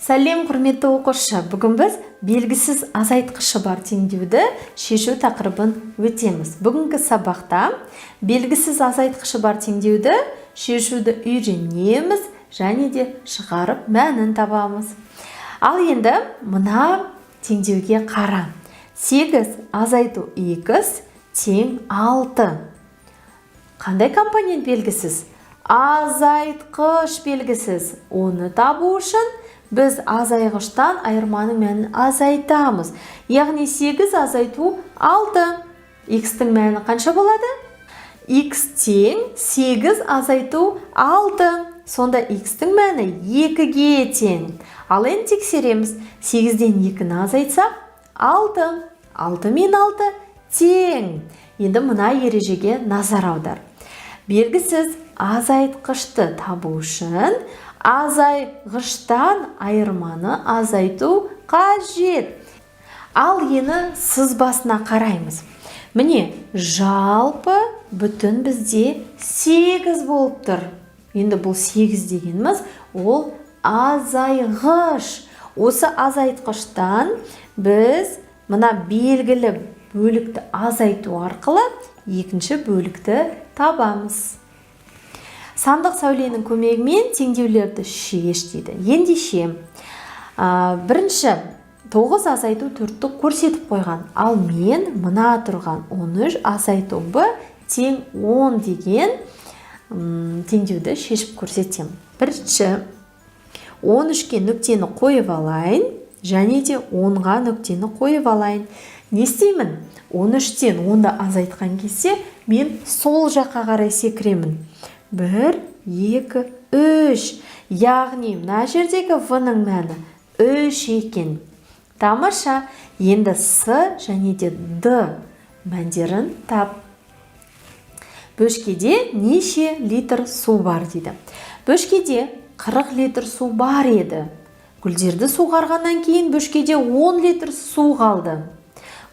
Сәлем құрметті оқушы, бүгін біз белгісіз азайтқышы бар теңдеуді шешу тақырыбын өтеміз. Бүгінгі сабақта белгісіз азайтқышы бар теңдеуді шешуді үйренеміз және де шығарып мәнін табамыз. Ал енді мына теңдеуге қара. 8 азайту 2 тең 6. Қандай компонент белгісіз? Азайтқыш белгісіз. Оны табу үшін біз азайғыштан айырманың мәнін азайтамыз. Яғни 8 азайту 6. X-тің мәні қанша болады? X тең 8 азайту 6. Сонда X-тің мәні 2-ге тең. Ал енді тексереміз. 8-ден 2-ні азайтсақ 6. 6 мен 6 тең. Енді мына ережеге назар аудар. Белгісіз азайтқышты табу үшін азайғыштан айырманы азайту қажет. Ал ені сызбасына қараймыз. Міне, жалпы бүтін бізде 8 болып тұр. Енді бұл 8 дегеніміз ол азайғыш. Осы азайтқыштан біз мына белгілі бөлікті азайту арқылы екінші бөлікті табамыз. Сандық сәуленің көмегімен теңдеулерді шеш дейді. Ендеше, бірінші 9 азайту 4-ті көрсетіп қойған. Ал мен мына тұрған 13 азайту б тең 10 деген теңдеуді шешіп көрсетем. Бірінші 13-ке нүктені қойып алайын, және де 10-ға нүктені қойып алайын. Не істеймін? 13-тен 10-ды азайтқан кезде мен сол жаққа қарай секіремін. 1, 2, 3. Яғни, мына жердегі в-ның мәні 3 екен. Тамаша. Енді с және де д мәндерін тап. Бөшкеде неше литр су бар дейді. Бөшкеде 40 литр су бар еді. Гүлдерді суғарғаннан кейін бөшкеде 10 литр су қалды.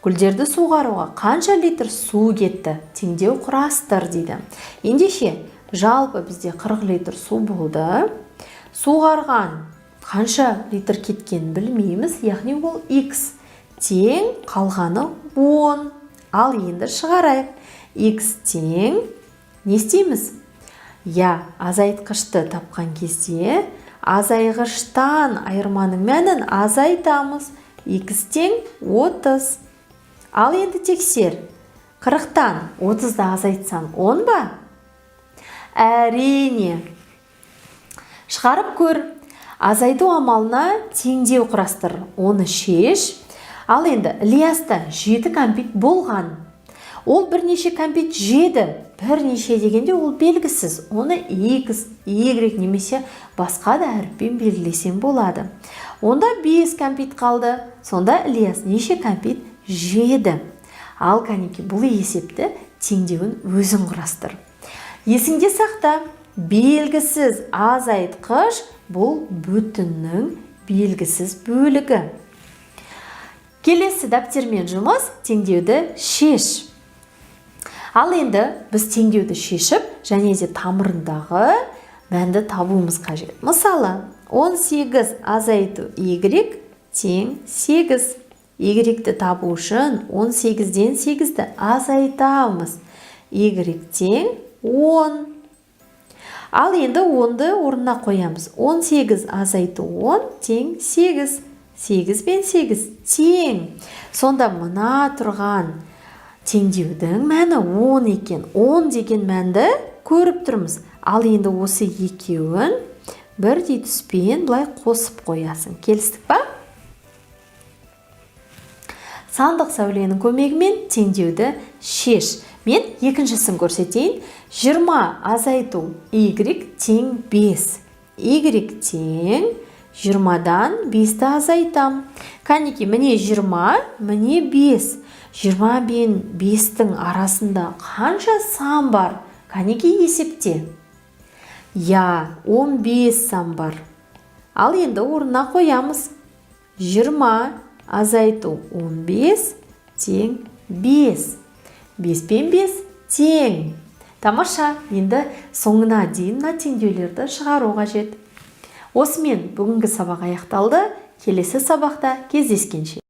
Гүлдерді суғаруға қанша литр су кетті? Теңдеу құрастыр дейді. Ендеше, жалпы бізде 40 литр су болды. Суғарған қанша литр кеткен білмейміз, яғни ол X тең қалғаны 10. Ал енді шығарайық. X тең не істейміз? Азайтқышты тапқан кезде азайғыштан айырманың мәнін азайтамыз. X тең 30. Ал енді тексер. 40-тан 30-ды азайтсаң 10 ба? Әрине. Шығарып көр. Азайту амалына теңдеу құрастыр. Оны шеш. Ал енді Ілияста 7 кәмпит болған. Ол бірнеше кәмпит жеді. Бірнеше дегенде ол белгісіз. Оны X, Y немесе басқа да әріппен белгілесең болады. Онда 5 кәмпит қалды. Сонда Ілияс неше кәмпит жеді. Ал кәнеке, бұл есепті теңдеуін өзің құрастыр. Есіңде сақта, белгісіз азайтқыш бұл бүтіннің белгісіз бөлігі. Келесі дәптермен жұмыс теңдеуді шеш. Ал енді біз теңдеуді шешіп, және де тамырындағы мәнді табуымыз қажет. Мысалы, 18 азайту Y тең 8. Y-ті табу үшін 18-ден 8-ді азайтамыз. Y тең 10. Ал енді 10-ды орнына қоямыз. 18 азайту 10 тең 8. 8 бен 8 тең. Сонда мына тұрған теңдеудің мәні 10 екен. 10 деген мәнді көріп тұрмыз. Ал енді осы екеуін бірдей түспен былай қосып қоясың. Келістік па? Сандық сәуленің көмегімен теңдеуді шеш. Мен екіншісін көрсетейін. 20 азайту Y тең 5. Y тең 20-дан 5-ті азайтам. Кәнеке, міне 20, міне 5. 20 бен 5-тің арасында қанша сан бар? Кәнеке есепте. 15 сан бар. Ал енді орнына қоямыз. 20 азайту 15 тең 5. 5 пен 5 тең. Тамаша, енді соңына дейін теңдеулерді шығару қажет. Осымен бүгінгі сабақ аяқталды. Келесі сабақта кездескенше.